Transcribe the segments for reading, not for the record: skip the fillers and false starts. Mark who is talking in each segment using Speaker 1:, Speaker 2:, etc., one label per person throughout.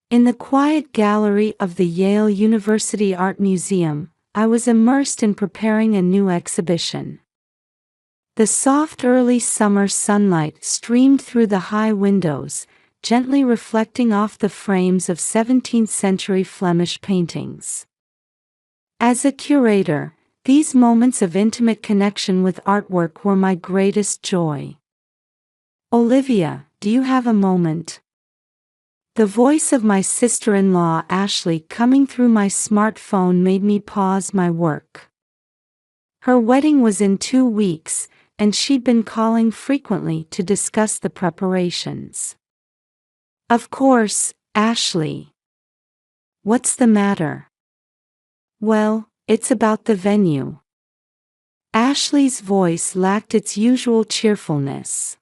Speaker 1: In the quiet gallery of the Yale University Art Museum, I was immersed in preparing a new exhibition. The soft early summer sunlight streamed through the high windows, gently reflecting off the frames of 17th-century Flemish paintings. As a curator, these moments of intimate connection with artwork were my greatest joy. "Olivia, do you have a moment?" The voice of my sister-in-law Ashley coming through my smartphone made me pause my work. Her wedding was in 2 weeks, and she'd been calling frequently to discuss the preparations. "Of course, Ashley. What's the matter?" "Well, it's about the venue." Ashley's voice lacked its usual cheerfulness.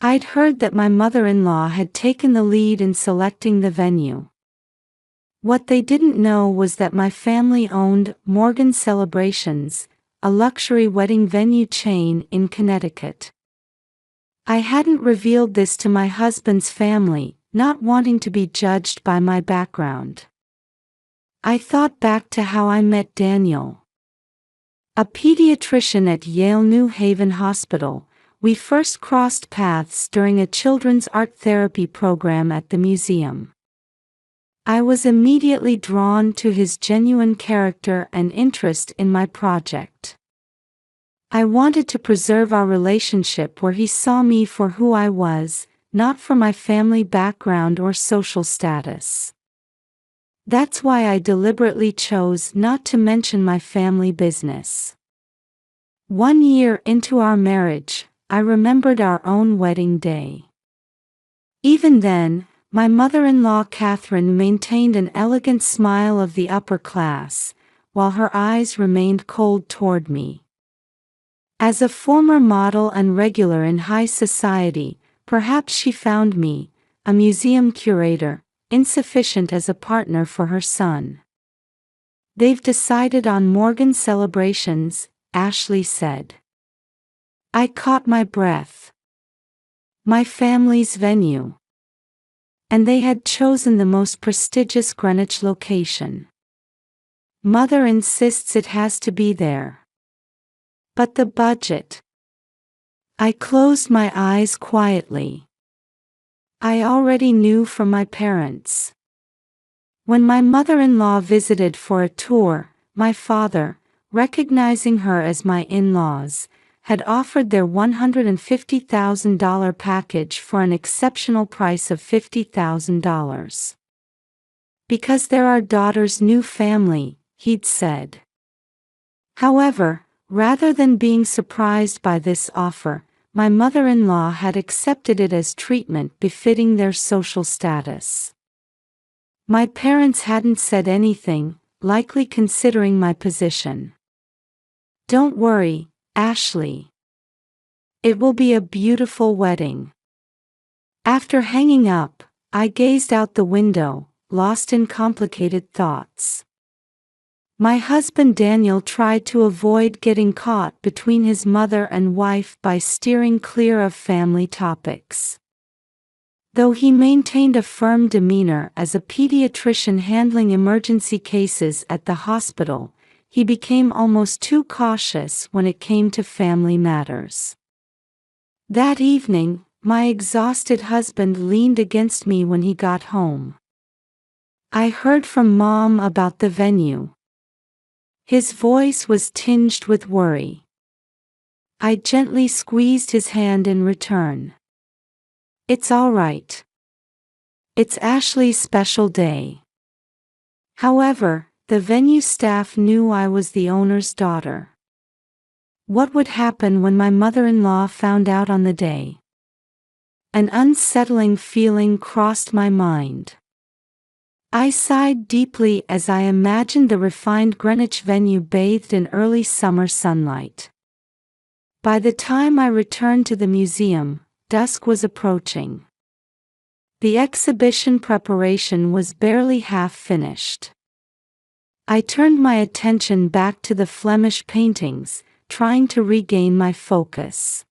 Speaker 1: I'd heard that my mother-in-law had taken the lead in selecting the venue. What they didn't know was that my family owned Morgan Celebrations, a luxury wedding venue chain in Connecticut. I hadn't revealed this to my husband's family, not wanting to be judged by my background. I thought back to how I met Daniel, a pediatrician at Yale New Haven Hospital. We first crossed paths during a children's art therapy program at the museum. I was immediately drawn to his genuine character and interest in my project. I wanted to preserve our relationship where he saw me for who I was, not for my family background or social status. That's why I deliberately chose not to mention my family business. 1 year into our marriage, I remembered our own wedding day. Even then, my mother-in-law Catherine maintained an elegant smile of the upper class, while her eyes remained cold toward me. As a former model and regular in high society, perhaps she found me, a museum curator, insufficient as a partner for her son. "They've decided on Morgan Celebrations," Ashley said. I caught my breath. My family's venue. And they had chosen the most prestigious Greenwich location. "Mother insists it has to be there." "But the budget." I closed my eyes quietly. I already knew from my parents. When my mother-in-law visited for a tour, my father, recognizing her as my in-laws, had offered their $150,000 package for an exceptional price of $50,000. "Because they're our daughter's new family," he'd said. However, rather than being surprised by this offer, my mother-in-law had accepted it as treatment befitting their social status. My parents hadn't said anything, likely considering my position. "Don't worry, Ashley. It will be a beautiful wedding." After hanging up, I gazed out the window, lost in complicated thoughts. My husband Daniel tried to avoid getting caught between his mother and wife by steering clear of family topics. Though he maintained a firm demeanor as a pediatrician handling emergency cases at the hospital, he became almost too cautious when it came to family matters. That evening, my exhausted husband leaned against me when he got home. "I heard from Mom about the venue." His voice was tinged with worry. I gently squeezed his hand in return. "It's all right. It's Ashley's special day." However, the venue staff knew I was the owner's daughter. What would happen when my mother-in-law found out on the day? An unsettling feeling crossed my mind. I sighed deeply as I imagined the refined Greenwich venue bathed in early summer sunlight. By the time I returned to the museum, dusk was approaching. The exhibition preparation was barely half finished. I turned my attention back to the Flemish paintings, trying to regain my focus.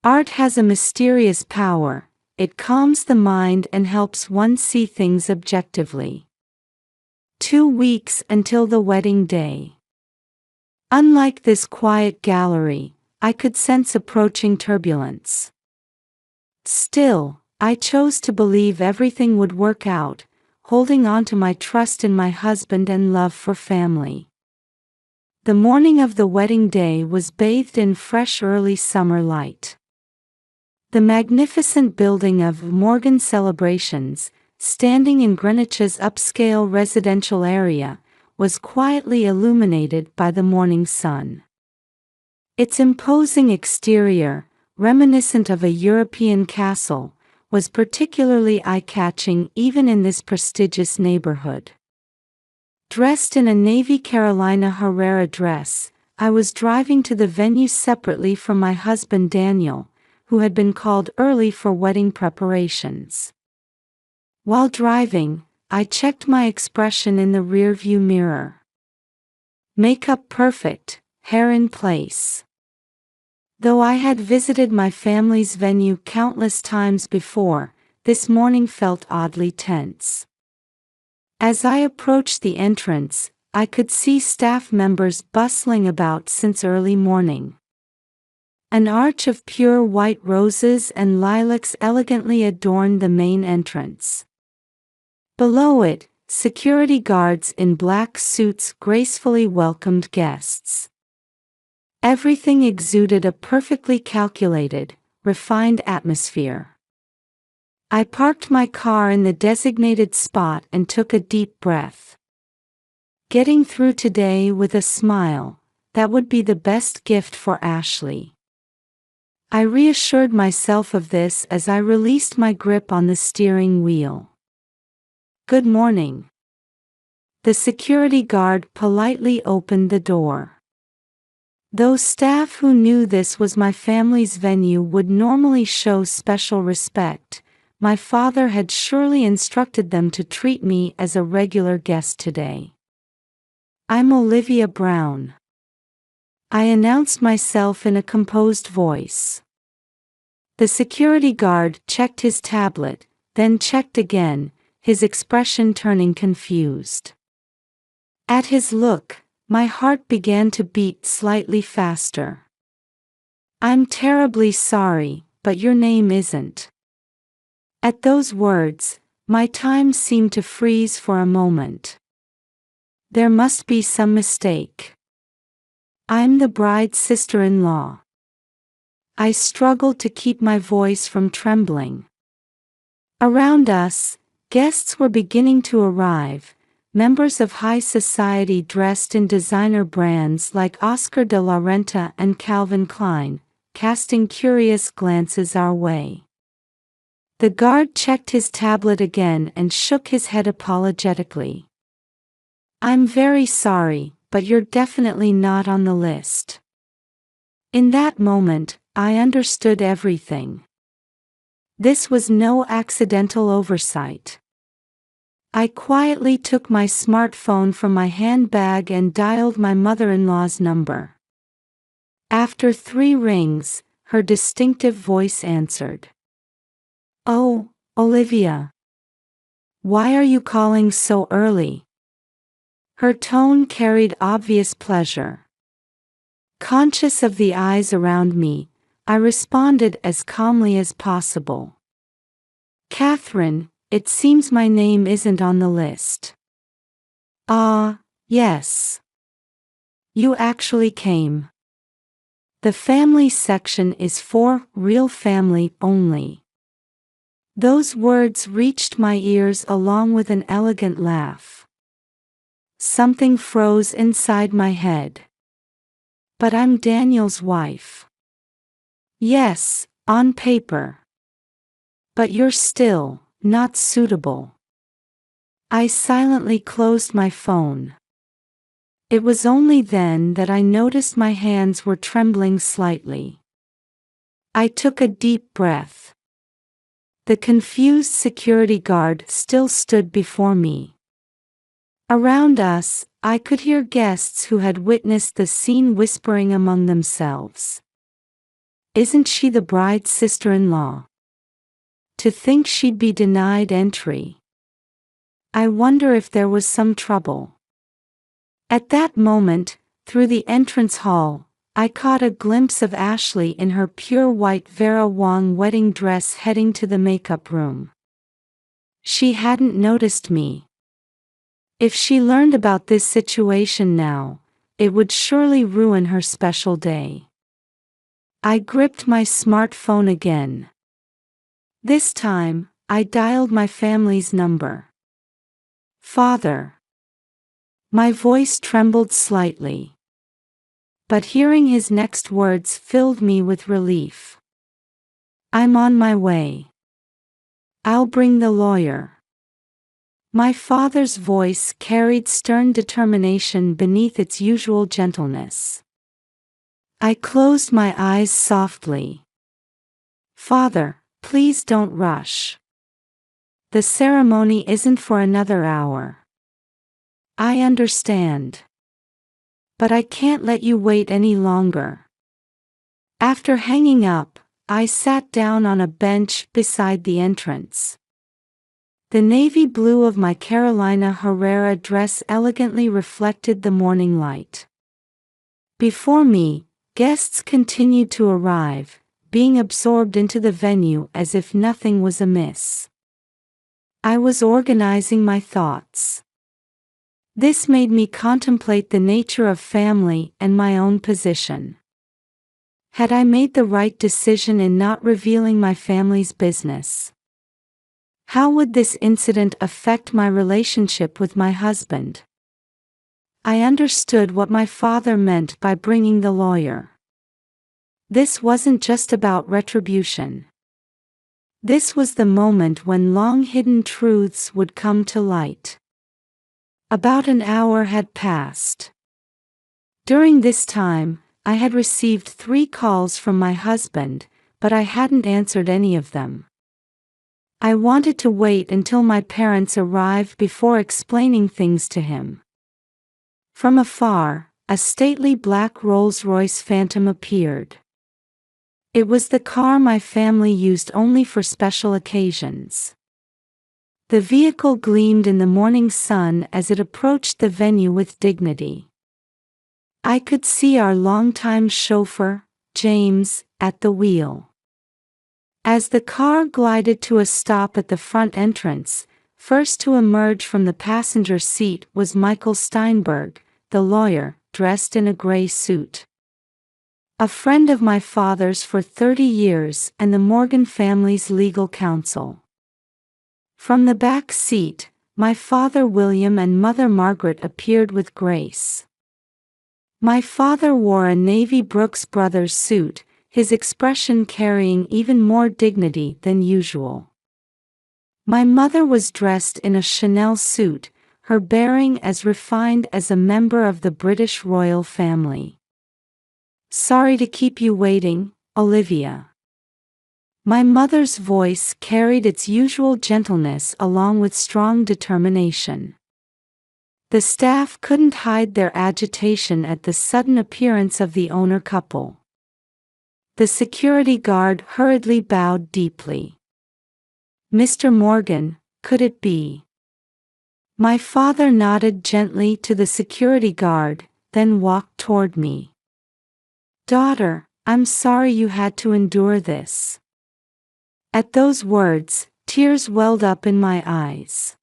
Speaker 1: Art has a mysterious power, it calms the mind and helps one see things objectively. 2 weeks until the wedding day. Unlike this quiet gallery, I could sense approaching turbulence. Still, I chose to believe everything would work out, holding on to my trust in my husband and love for family. The morning of the wedding day was bathed in fresh early summer light. The magnificent building of Morgan Celebrations, standing in Greenwich's upscale residential area, was quietly illuminated by the morning sun. Its imposing exterior, reminiscent of a European castle, was particularly eye-catching even in this prestigious neighborhood. Dressed in a navy Carolina Herrera dress, I was driving to the venue separately from my husband Daniel, who had been called early for wedding preparations. While driving, I checked my expression in the rearview mirror. Makeup perfect, hair in place. Though I had visited my family's venue countless times before, this morning felt oddly tense. As I approached the entrance, I could see staff members bustling about since early morning. An arch of pure white roses and lilacs elegantly adorned the main entrance. Below it, security guards in black suits gracefully welcomed guests. Everything exuded a perfectly calculated, refined atmosphere. I parked my car in the designated spot and took a deep breath. Getting through today with a smile, that would be the best gift for Ashley. I reassured myself of this as I released my grip on the steering wheel. "Good morning." The security guard politely opened the door. Though staff who knew this was my family's venue would normally show special respect, my father had surely instructed them to treat me as a regular guest today. "I'm Olivia Brown," I announced myself in a composed voice. The security guard checked his tablet, then checked again, his expression turning confused. At his look, my heart began to beat slightly faster. "I'm terribly sorry, but your name isn't." At those words, my time seemed to freeze for a moment. There must be some mistake. "I'm the bride's sister-in-law." I struggled to keep my voice from trembling. Around us, guests were beginning to arrive, members of high society dressed in designer brands like Oscar de la Renta and Calvin Klein, casting curious glances our way. The guard checked his tablet again and shook his head apologetically. "I'm very sorry, but you're definitely not on the list." In that moment, I understood everything. This was no accidental oversight. I quietly took my smartphone from my handbag and dialed my mother-in-law's number. After 3 rings, her distinctive voice answered. "Oh, Olivia. Why are you calling so early?" Her tone carried obvious pleasure. Conscious of the eyes around me, I responded as calmly as possible. "Catherine, it seems my name isn't on the list." "Ah, yes. You actually came. The family section is for real family only." Those words reached my ears along with an elegant laugh. Something froze inside my head. "But I'm Daniel's wife." "Yes, on paper. But you're still not suitable." I silently closed my phone. It was only then that I noticed my hands were trembling slightly. I took a deep breath. The confused security guard still stood before me. Around us, I could hear guests who had witnessed the scene whispering among themselves. "Isn't she the bride's sister-in-law? To think she'd be denied entry. I wonder if there was some trouble. At that moment, through the entrance hall, I caught a glimpse of Ashley in her pure white Vera Wang wedding dress heading to the makeup room. She hadn't noticed me. If she learned about this situation now, it would surely ruin her special day. I gripped my smartphone again. This time, I dialed my family's number. Father. My voice trembled slightly. But hearing his next words filled me with relief. I'm on my way. I'll bring the lawyer. My father's voice carried stern determination beneath its usual gentleness. I closed my eyes softly. Father, please don't rush. The ceremony isn't for another hour. I understand. But I can't let you wait any longer. After hanging up, I sat down on a bench beside the entrance. The navy blue of my Carolina Herrera dress elegantly reflected the morning light. Before me, guests continued to arrive, being absorbed into the venue as if nothing was amiss. I was organizing my thoughts. This made me contemplate the nature of family and my own position. Had I made the right decision in not revealing my family's business? How would this incident affect my relationship with my husband? I understood what my father meant by bringing the lawyer. This wasn't just about retribution. This was the moment when long-hidden truths would come to light. About an hour had passed. During this time, I had received 3 calls from my husband, but I hadn't answered any of them. I wanted to wait until my parents arrived before explaining things to him. From afar, a stately black Rolls-Royce Phantom appeared. It was the car my family used only for special occasions. The vehicle gleamed in the morning sun as it approached the venue with dignity. I could see our longtime chauffeur, James, at the wheel. As the car glided to a stop at the front entrance, first to emerge from the passenger seat was Michael Steinberg, the lawyer, dressed in a gray suit. A friend of my father's for 30 years and the Morgan family's legal counsel. From the back seat, my father William and mother Margaret appeared with grace. My father wore a navy Brooks Brothers suit, his expression carrying even more dignity than usual. My mother was dressed in a Chanel suit, her bearing as refined as a member of the British royal family. Sorry to keep you waiting, Olivia. My mother's voice carried its usual gentleness along with strong determination. The staff couldn't hide their agitation at the sudden appearance of the owner couple. The security guard hurriedly bowed deeply. Mr. Morgan, could it be? My father nodded gently to the security guard, then walked toward me. Daughter, I'm sorry you had to endure this. At those words, tears welled up in my eyes.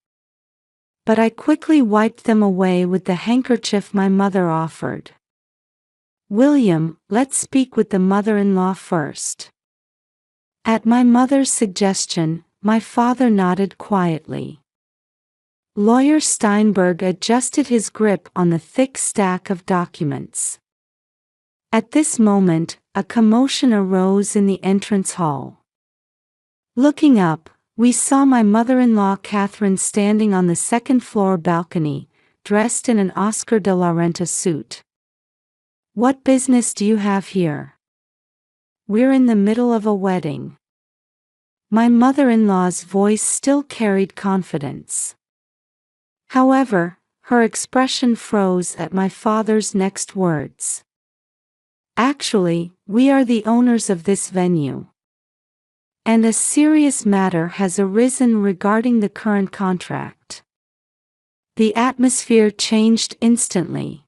Speaker 1: But I quickly wiped them away with the handkerchief my mother offered. William, let's speak with the mother-in-law first. At my mother's suggestion, my father nodded quietly. Lawyer Steinberg adjusted his grip on the thick stack of documents. At this moment, a commotion arose in the entrance hall. Looking up, we saw my mother-in-law Catherine standing on the second-floor balcony, dressed in an Oscar de la Renta suit. What business do you have here? We're in the middle of a wedding. My mother-in-law's voice still carried confidence. However, her expression froze at my father's next words. Actually, we are the owners of this venue. And a serious matter has arisen regarding the current contract. The atmosphere changed instantly.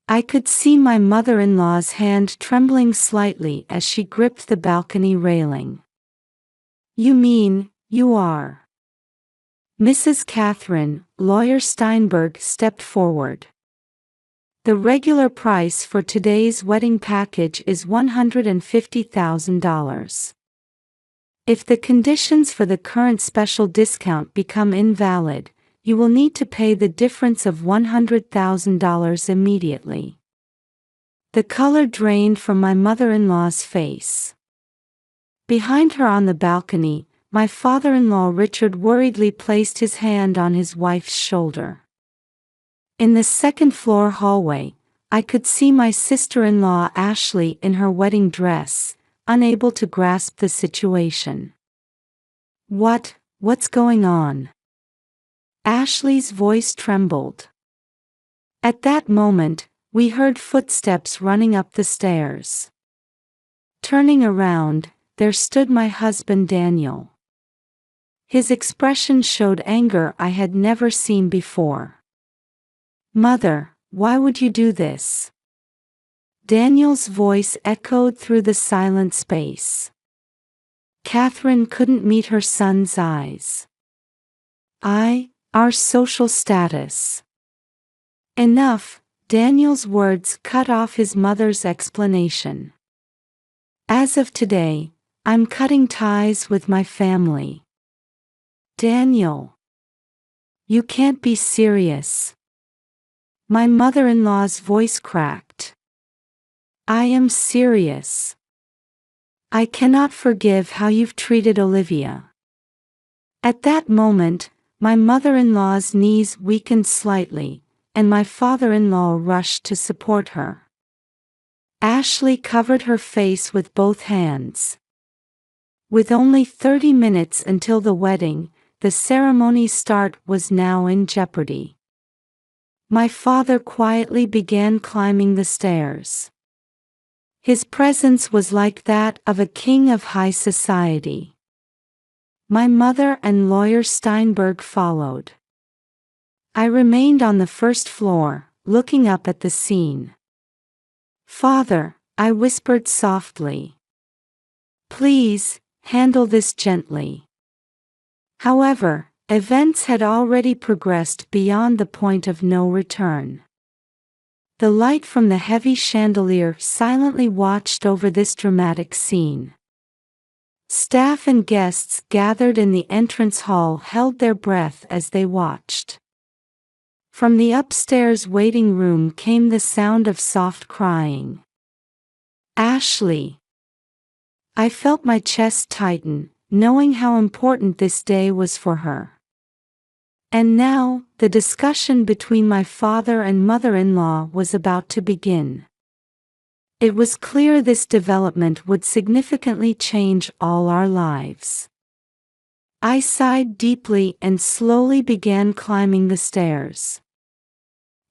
Speaker 1: I could see my mother-in-law's hand trembling slightly as she gripped the balcony railing. "You mean, you are..." Mrs. Catherine, lawyer Steinberg stepped forward. "The regular price for today's wedding package is $150,000. If the conditions for the current special discount become invalid, you will need to pay the difference of $100,000 immediately." The color drained from my mother-in-law's face. Behind her on the balcony, my father-in-law Richard worriedly placed his hand on his wife's shoulder. In the second-floor hallway, I could see my sister-in-law Ashley in her wedding dress, unable to grasp the situation. What's going on?" Ashley's voice trembled. At that moment, we heard footsteps running up the stairs. Turning around, there stood my husband Daniel. His expression showed anger I had never seen before. "Mother, why would you do this?" Daniel's voice echoed through the silent space. Catherine couldn't meet her son's eyes. Our social status." Enough, Daniel's words cut off his mother's explanation. "As of today, I'm cutting ties with my family." "Daniel, you can't be serious." My mother-in-law's voice cracked. "I am serious. I cannot forgive how you've treated Olivia." At that moment, my mother-in-law's knees weakened slightly, and my father-in-law rushed to support her. Ashley covered her face with both hands. With only 30 minutes until the wedding, the ceremony's start was now in jeopardy. My father quietly began climbing the stairs. His presence was like that of a king of high society. My mother and lawyer Steinberg followed. I remained on the first floor, looking up at the scene. "Father," I whispered softly, "please, handle this gently." However, events had already progressed beyond the point of no return. The light from the heavy chandelier silently watched over this dramatic scene. Staff and guests gathered in the entrance hall held their breath as they watched. From the upstairs waiting room came the sound of soft crying. "Ashley." I felt my chest tighten, knowing how important this day was for her. And now, the discussion between my father and mother-in-law was about to begin. It was clear this development would significantly change all our lives. I sighed deeply and slowly began climbing the stairs.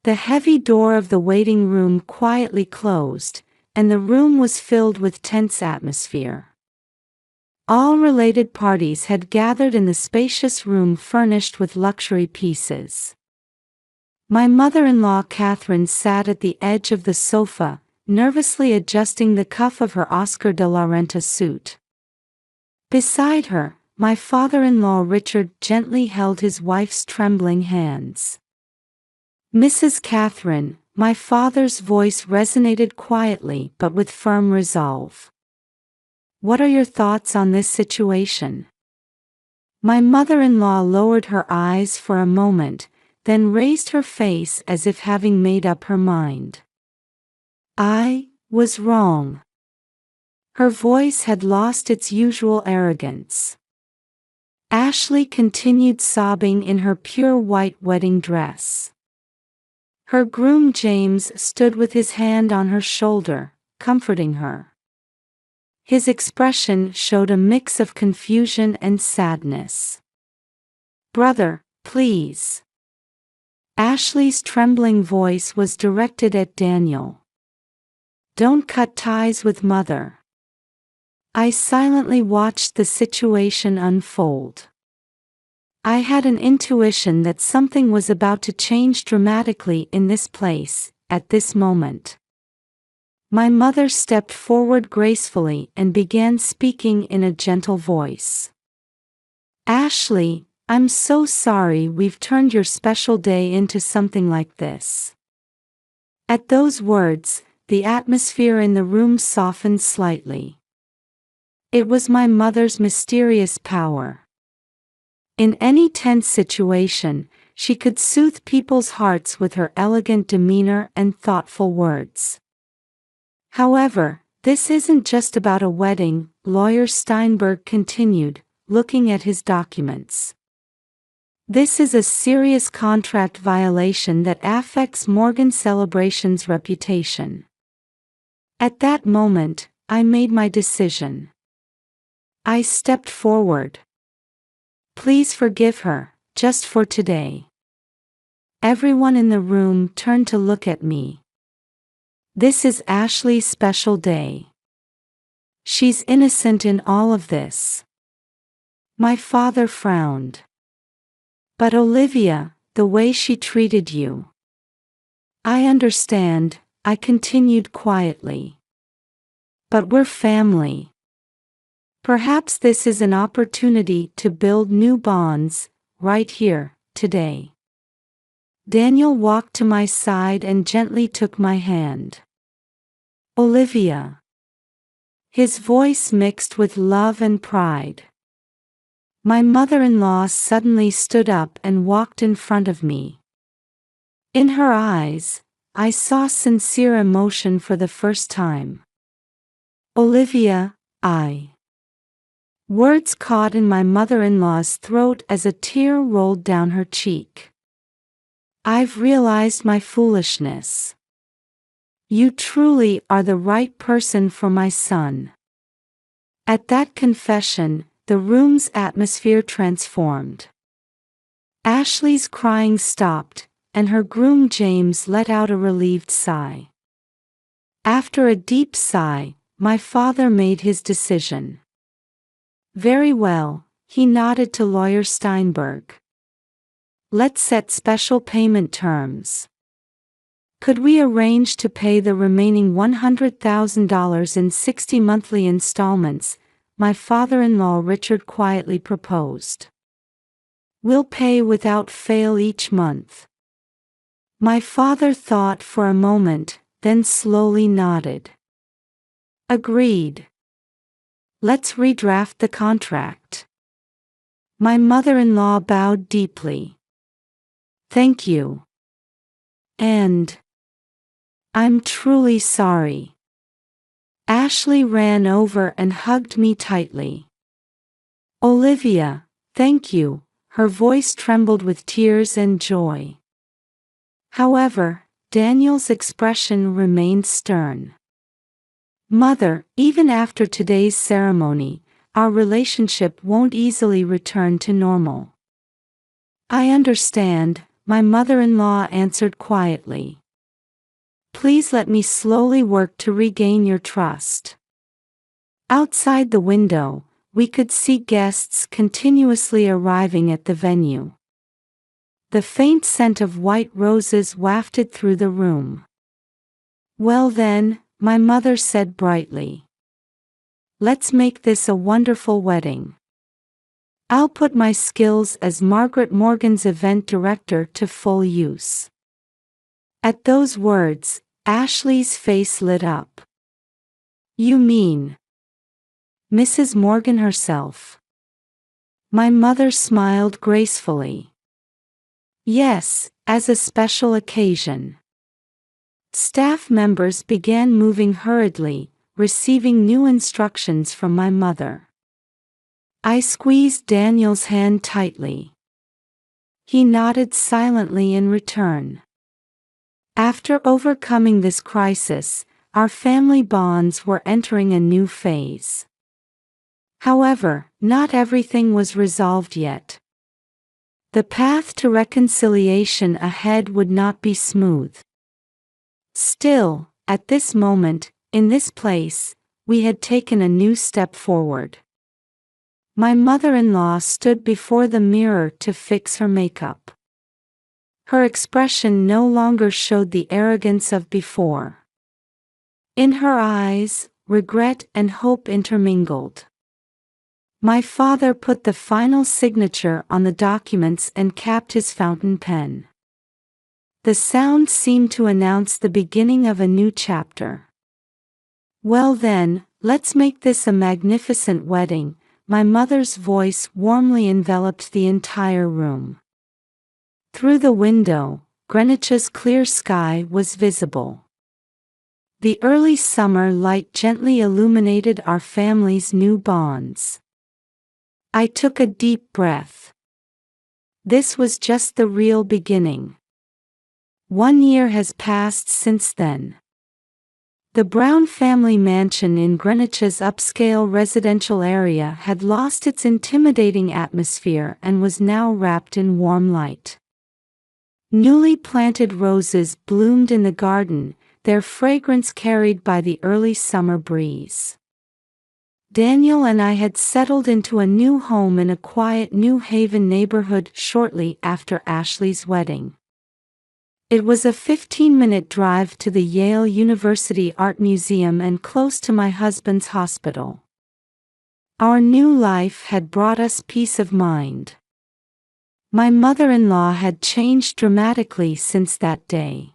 Speaker 1: The heavy door of the waiting room quietly closed, and the room was filled with tense atmosphere. All related parties had gathered in the spacious room furnished with luxury pieces. My mother-in-law Catherine sat at the edge of the sofa, nervously adjusting the cuff of her Oscar de la Renta suit. Beside her, my father-in-law Richard gently held his wife's trembling hands. "Mrs. Catherine," my father's voice resonated quietly but with firm resolve. "What are your thoughts on this situation?" My mother-in-law lowered her eyes for a moment, then raised her face as if having made up her mind. "I was wrong." Her voice had lost its usual arrogance. Ashley continued sobbing in her pure white wedding dress. Her groom James stood with his hand on her shoulder, comforting her. His expression showed a mix of confusion and sadness. "Brother, please." Ashley's trembling voice was directed at Daniel. "Don't cut ties with Mother." I silently watched the situation unfold. I had an intuition that something was about to change dramatically in this place, at this moment. My mother stepped forward gracefully and began speaking in a gentle voice. "Ashley, I'm so sorry we've turned your special day into something like this." At those words, the atmosphere in the room softened slightly. It was my mother's mysterious power. In any tense situation, she could soothe people's hearts with her elegant demeanor and thoughtful words. "However, this isn't just about a wedding," Lawyer Steinberg continued, looking at his documents. "This is a serious contract violation that affects Morgan Celebration's reputation." At that moment, I made my decision. I stepped forward. "Please forgive her, just for today." Everyone in the room turned to look at me. "This is Ashley's special day. She's innocent in all of this." My father frowned. "But Olivia, the way she treated you." "I understand," I continued quietly. "But we're family. Perhaps this is an opportunity to build new bonds, right here, today." Daniel walked to my side and gently took my hand. "Olivia." His voice mixed with love and pride. My mother-in-law suddenly stood up and walked in front of me. In her eyes, I saw sincere emotion for the first time. "Olivia, I..." Words caught in my mother-in-law's throat as a tear rolled down her cheek. "I've realized my foolishness. You truly are the right person for my son." At that confession, the room's atmosphere transformed. Ashley's crying stopped, and her groom James let out a relieved sigh. After a deep sigh, my father made his decision. "Very well," he nodded to Lawyer Steinberg. "Let's set special payment terms. Could we arrange to pay the remaining $100,000 in 60 monthly installments?" my father-in-law Richard quietly proposed. "We'll pay without fail each month." My father thought for a moment, then slowly nodded. "Agreed. Let's redraft the contract." My mother-in-law bowed deeply. "Thank you. And I'm truly sorry." Ashley ran over and hugged me tightly. "Olivia, thank you," her voice trembled with tears and joy. However, Daniel's expression remained stern. "Mother, even after today's ceremony, our relationship won't easily return to normal." "I understand," my mother-in-law answered quietly. "Please let me slowly work to regain your trust." Outside the window, we could see guests continuously arriving at the venue. The faint scent of white roses wafted through the room. "Well then," my mother said brightly. "Let's make this a wonderful wedding. I'll put my skills as Margaret Morgan's event director to full use." At those words, Ashley's face lit up. "You mean Mrs. Morgan herself?" My mother smiled gracefully. "Yes, as a special occasion." Staff members began moving hurriedly, receiving new instructions from my mother. I squeezed Daniel's hand tightly. He nodded silently in return. After overcoming this crisis, our family bonds were entering a new phase. However, not everything was resolved yet. The path to reconciliation ahead would not be smooth. Still, at this moment, in this place, we had taken a new step forward. My mother-in-law stood before the mirror to fix her makeup. Her expression no longer showed the arrogance of before. In her eyes, regret and hope intermingled. My father put the final signature on the documents and capped his fountain pen. The sound seemed to announce the beginning of a new chapter. "Well then, let's make this a magnificent wedding," my mother's voice warmly enveloped the entire room. Through the window, Greenwich's clear sky was visible. The early summer light gently illuminated our family's new bonds. I took a deep breath. This was just the real beginning. 1 year has passed since then. The Brown family mansion in Greenwich's upscale residential area had lost its intimidating atmosphere and was now wrapped in warm light. Newly planted roses bloomed in the garden, their fragrance carried by the early summer breeze. Daniel and I had settled into a new home in a quiet New Haven neighborhood shortly after Ashley's wedding. It was a 15-minute drive to the Yale University Art Museum and close to my husband's hospital. Our new life had brought us peace of mind. My mother-in-law had changed dramatically since that day.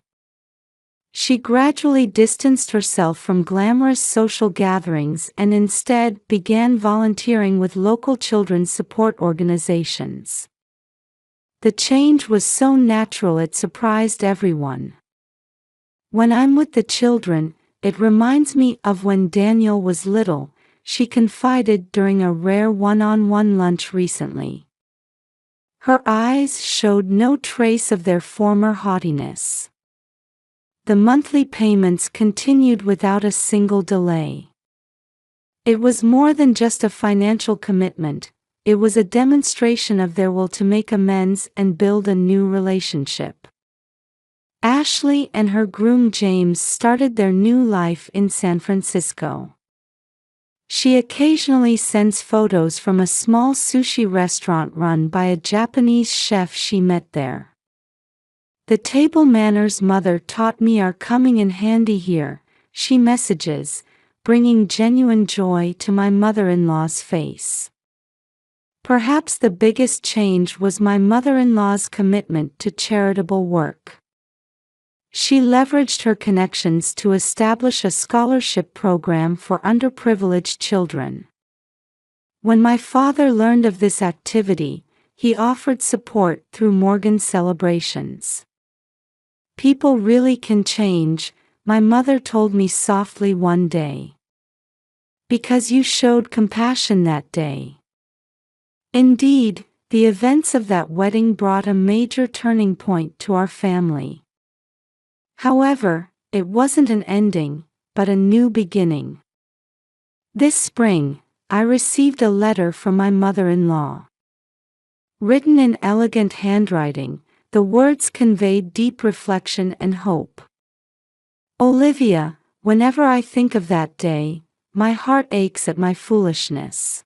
Speaker 1: She gradually distanced herself from glamorous social gatherings and instead began volunteering with local children's support organizations. The change was so natural it surprised everyone. "When I'm with the children, it reminds me of when Daniel was little," she confided during a rare one-on-one lunch recently. Her eyes showed no trace of their former haughtiness. The monthly payments continued without a single delay. It was more than just a financial commitment, it was a demonstration of their will to make amends and build a new relationship. Ashley and her groom James started their new life in San Francisco. She occasionally sends photos from a small sushi restaurant run by a Japanese chef she met there. "The table manners Mother taught me are coming in handy here," she messages, bringing genuine joy to my mother-in-law's face. Perhaps the biggest change was my mother-in-law's commitment to charitable work. She leveraged her connections to establish a scholarship program for underprivileged children. When my father learned of this activity, he offered support through Morgan celebrations. "People really can change," my mother told me softly one day. "Because you showed compassion that day." Indeed, the events of that wedding brought a major turning point to our family. However, it wasn't an ending, but a new beginning. This spring, I received a letter from my mother-in-law. Written in elegant handwriting, the words conveyed deep reflection and hope. "Olivia, whenever I think of that day, my heart aches at my foolishness.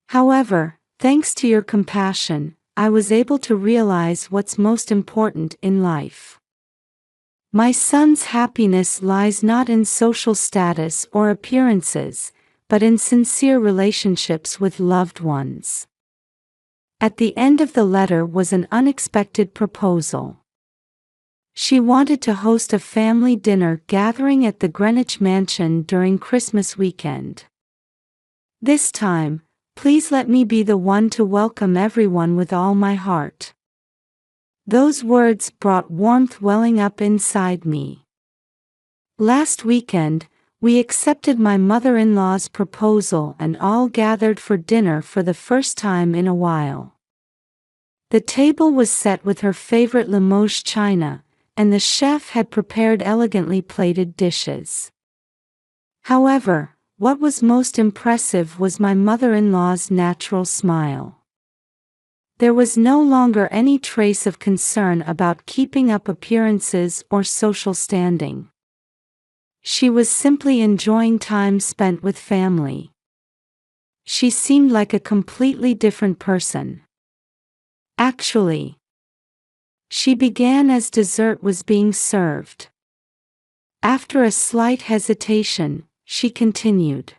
Speaker 1: However, thanks to your compassion, I was able to realize what's most important in life. My son's happiness lies not in social status or appearances, but in sincere relationships with loved ones." At the end of the letter was an unexpected proposal. She wanted to host a family dinner gathering at the Greenwich Mansion during Christmas weekend. "This time, please let me be the one to welcome everyone with all my heart." Those words brought warmth welling up inside me. Last weekend, we accepted my mother-in-law's proposal and all gathered for dinner for the first time in a while. The table was set with her favorite Limoges china, and the chef had prepared elegantly plated dishes. However, what was most impressive was my mother-in-law's natural smile. There was no longer any trace of concern about keeping up appearances or social standing. She was simply enjoying time spent with family. She seemed like a completely different person. Actually, she began as dessert was being served. After a slight hesitation, she continued.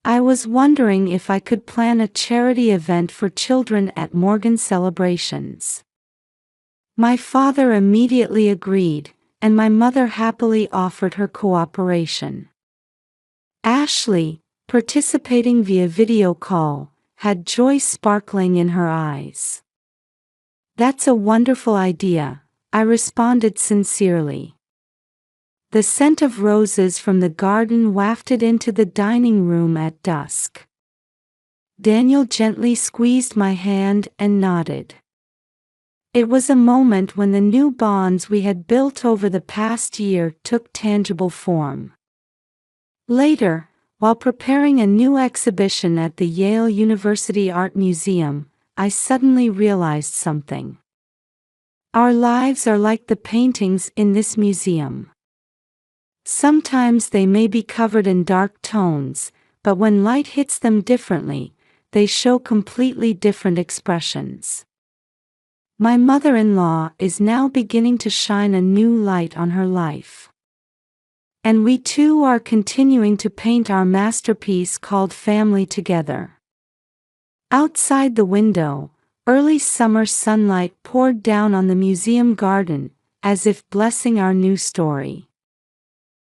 Speaker 1: I was wondering if I could plan a charity event for children at Morgan celebrations. My father immediately agreed, and my mother happily offered her cooperation. Ashley, participating via video call, had joy sparkling in her eyes. That's a wonderful idea, I responded sincerely. The scent of roses from the garden wafted into the dining room at dusk. Daniel gently squeezed my hand and nodded. It was a moment when the new bonds we had built over the past year took tangible form. Later, while preparing a new exhibition at the Yale University Art Museum, I suddenly realized something. Our lives are like the paintings in this museum. Sometimes they may be covered in dark tones, but when light hits them differently, they show completely different expressions. My mother-in-law is now beginning to shine a new light on her life. And we too are continuing to paint our masterpiece called Family together. Outside the window, early summer sunlight poured down on the museum garden, as if blessing our new story.